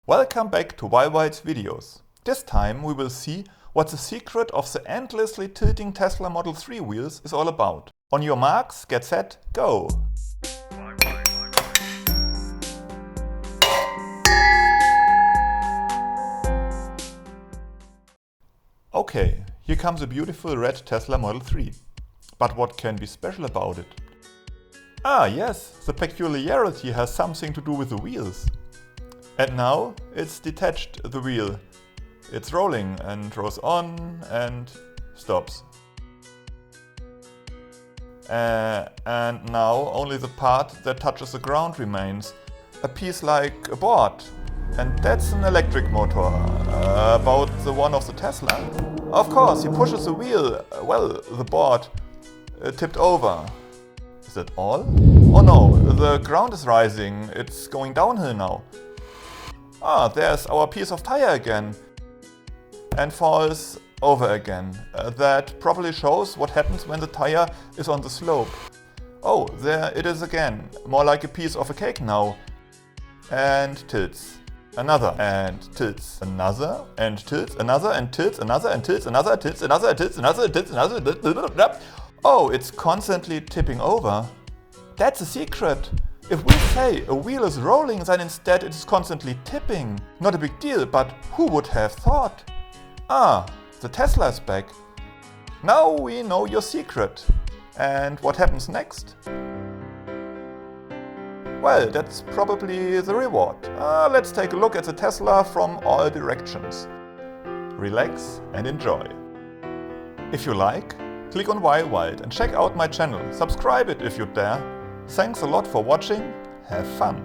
Welcome back to yWild's videos. This time we will see what the secret of the endlessly tilting Tesla Model 3 wheels is all about. On your marks, get set, go! Okay, here comes a beautiful red Tesla Model 3. But what can be special about it? Ah yes, the peculiarity has something to do with the wheels. And now it's detached, the wheel. It's rolling and rolls on and stops. And now only the part that touches the ground remains. A piece like a board. And that's an electric motor. About the one of the Tesla. Of course, he pushes the wheel, the board, tipped over. Is that all? Oh no, the ground is rising. It's going downhill now. Ah, there's our piece of tire again. And falls over again. That probably shows what happens when the tire is on the slope. Oh, there it is again. More like a piece of a cake now. And tilts. Another and tilts. Another and tilts. Another and tilts. Another and tilts. Another tilts. Another tilts. Another tilts. Another. Oh, it's constantly tipping over. That's a secret. If we say a wheel is rolling, then instead it is constantly tipping. Not a big deal, but who would have thought? Ah, the Tesla is back. Now we know your secret. And what happens next? Well, that's probably the reward. Let's take a look at the Tesla from all directions. Relax and enjoy. If you like, click on yWild and check out my channel. Subscribe it if you dare. Thanks a lot for watching. Have fun!